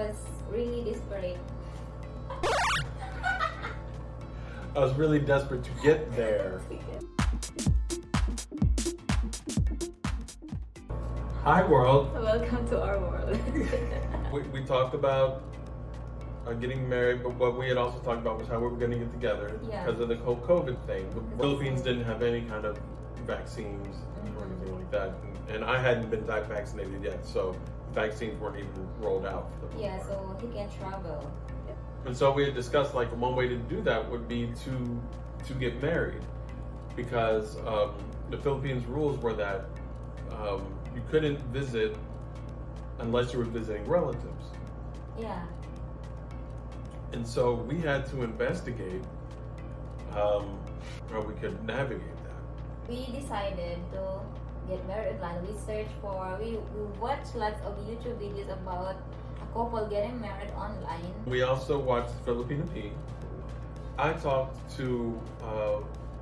was really desperate. I was really desperate to get there. Hi world. Welcome to our world. We talked about getting married, but what we had also talked about was how we were going to get together because of the whole COVID thing. The Philippines didn't have any kind of vaccines or anything like that, and I hadn't been vaccinated yet, so vaccines weren't even rolled out for the most part. So he can travel. And so we had discussed like one way to do that would be to get married, because the Philippines rules were that you couldn't visit unless you were visiting relatives. Yeah. And so we had to investigate how we could navigate that. We decided to get married online. We watched lots of YouTube videos about a couple getting married online. We also watched Filipino Tea. I talked to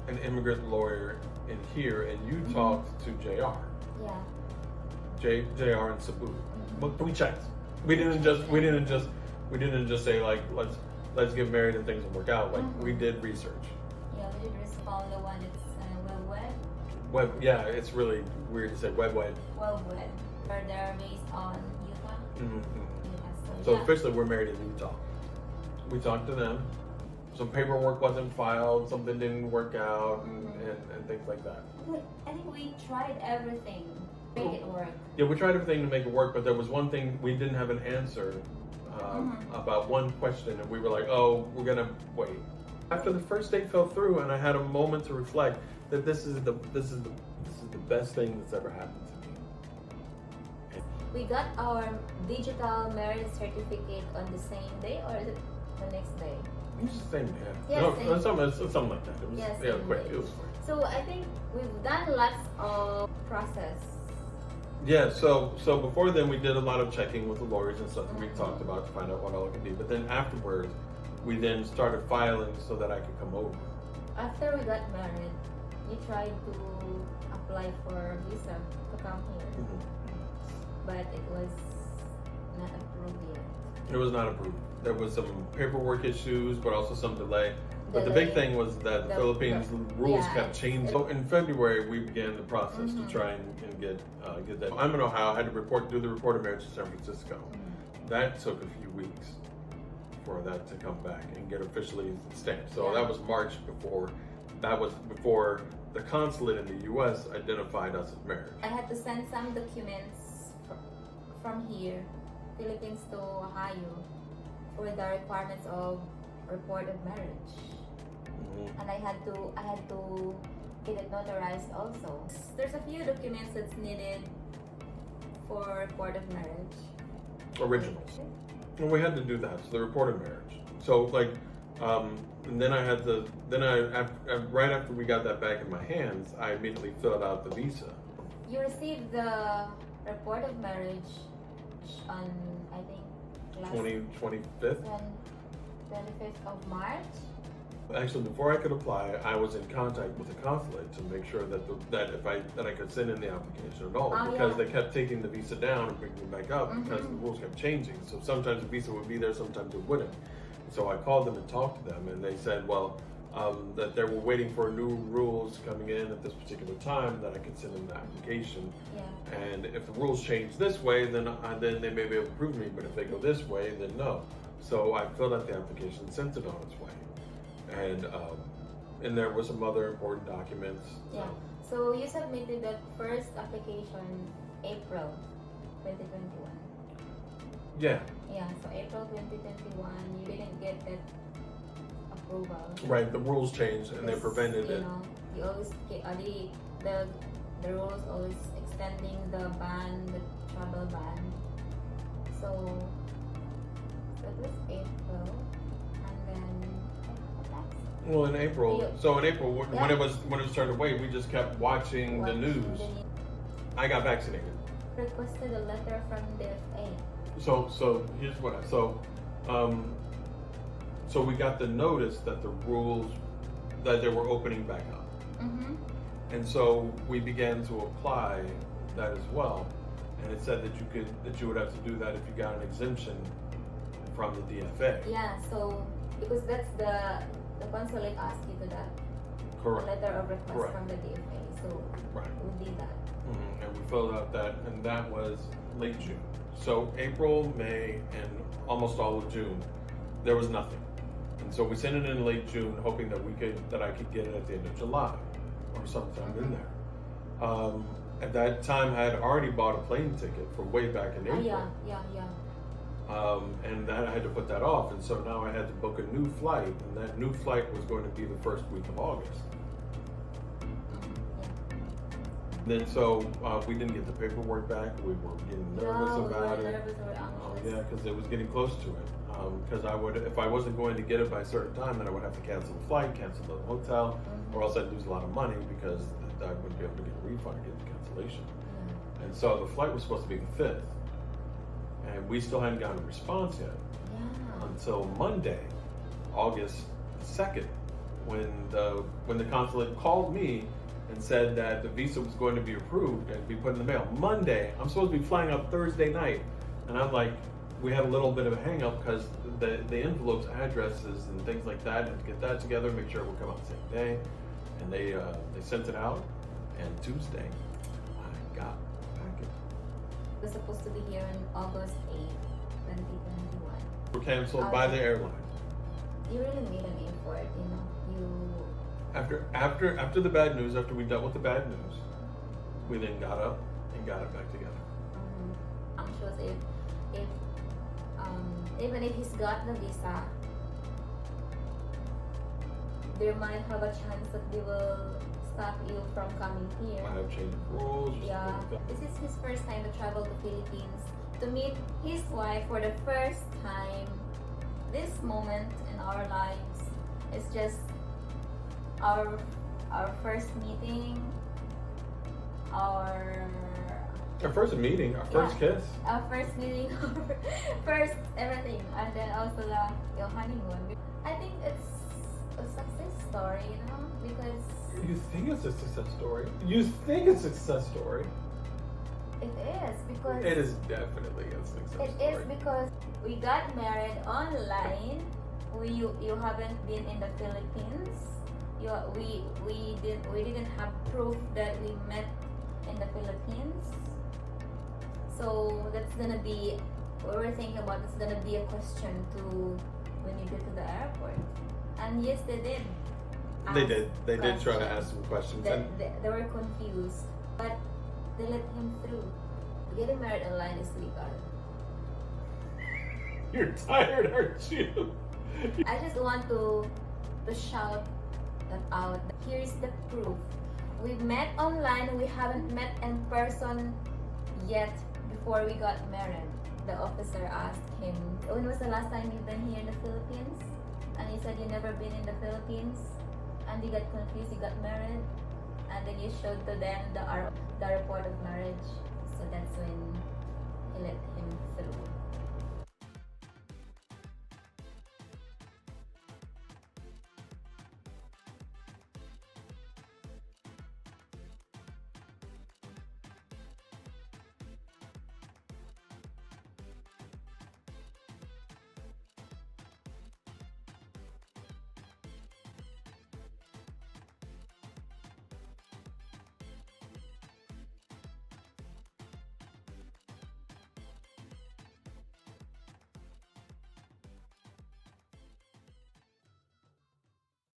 an immigrant lawyer in here, and you talked to JR. Yeah. JR in Cebu. But we checked. We didn't just say like let's get married and things will work out. Like we did research. Yeah, we did research. Found the one that's Web, yeah, it's really weird to say web. Web. They're based on Utah. Utah. So officially we're married in Utah. We talked to them. Some paperwork wasn't filed, something didn't work out, and things like that. I think we tried everything to make it work. Yeah, we tried everything to make it work, but there was one thing we didn't have an answer about one question, and we were like, oh, we're gonna wait. After the first date fell through, and I had a moment to reflect that this is the best thing that's ever happened to me. We got our digital marriage certificate on the same day, or is it the next day? It was the same day. Yeah, No, same. something like that. It was quick. It was quick. So I think we've done lots of process. Yeah, so before then we did a lot of checking with the lawyers and stuff that we talked about to find out what all it could be. But then afterwards, we then started filing so that I could come over. After we got married, we tried to apply for a visa to come here, but it was not approved yet. It was not approved. There was some paperwork issues, but also some delay. But the big thing was that the Philippines rules kept changing. So in February, we began the process to try and get that. I'm in Ohio. I had to do the report of marriage in San Francisco. That took a few weeks for that to come back and get officially stamped. So that was March before. That was before the consulate in the U.S. identified us as marriage. I had to send some documents from here, Philippines to Ohio, for the requirements of report of marriage. And I had to get it notarized also. There's a few documents that's needed for report of marriage. Originals. And we had to do that. So the report of marriage. So like, and then right after we got that back in my hands, I immediately filled out the visa. You received the report of marriage on, I think, 25th? 25th of March. Actually, before I could apply, I was in contact with the consulate to make sure that I could send in the application at all, because they kept taking the visa down and bringing it back up because the rules kept changing. So sometimes the visa would be there, sometimes it wouldn't. So I called them and talked to them, and they said, well, that they were waiting for new rules coming in at this particular time that I could send in the application. Yeah. And if the rules change this way, then they may be able to approve me. But if they go this way, then no. So I filled out the application and sent it on its way. And there were some other important documents. Yeah. So you submitted the first application April 2021. Yeah. Yeah. So April 2021, you didn't get that approval. Right. The rules changed and they prevented it. You always the rules always extending the travel ban. So it was April, and then. Well, in April, when it was turned away, we just kept watching the news. I got vaccinated. Requested a letter from the FA. So here's what so we got the notice that the rules that they were opening back up, and so we began to apply that as well. And it said that you would have to do that if you got an exemption from the DFA. Yeah, so because that's the consulate asked you to that Correct. letter of request Correct. from the DFA. So Right. we did that. And we filled out that, and that was late June. So April, May, and almost all of June, there was nothing. And so we sent it in late June, hoping that I could get it at the end of July or sometime in there. At that time, I had already bought a plane ticket for way back in April. And that I had to put that off, and so now I had to book a new flight, and that new flight was going to be the first week of August. And then so we didn't get the paperwork back. We were getting nervous about it. Yeah, because it was getting close to it. Because if I wasn't going to get it by a certain time, then I would have to cancel the flight, cancel the hotel, or else I'd lose a lot of money because I wouldn't be able to get a refund, get the cancellation. And so the flight was supposed to be the 5th. And we still hadn't gotten a response yet until Monday, August 2nd, when the consulate called me and said that the visa was going to be approved and be put in the mail. Monday, I'm supposed to be flying out Thursday night, and I'm like, we had a little bit of a hang up because the envelopes, addresses, and things like that, and to get that together, make sure it would come out the same day, and they sent it out, and Tuesday, I got the package. It was supposed to be here on August 8th, 2021. We're canceled by the airline. You really made an effort, you know. After the bad news, after we dealt with the bad news, we then got up and got it back together. I'm sure if even if he's got the visa, there might have a chance that they will stop you from coming here. I have changed rules. Yeah, this is his first time to travel to Philippines to meet his wife for the first time. This moment in our lives is just our first meeting, our first meeting, our first kiss. Our first meeting, first everything, and then also your honeymoon. I think it's a success story, you know, because you think it's a success story. You think it's a success story. It is because it is definitely a success story. It is because we got married online. You haven't been in the Philippines. We didn't have proof that we met in the Philippines. So that's gonna be what we're thinking about. It's gonna be a question to when you get to the airport. And yes, they did. They did try to ask some questions. They were confused, but they let him through. Getting married online is legal. You're tired, aren't you? I just want to shout that out. Here's the proof. We met online. We haven't met in person yet before we got married. The officer asked him, when was the last time you've been here in the Philippines? And he said, you've never been in the Philippines. And he got confused, he got married. And then you showed to them the report of marriage. So that's when he let him through.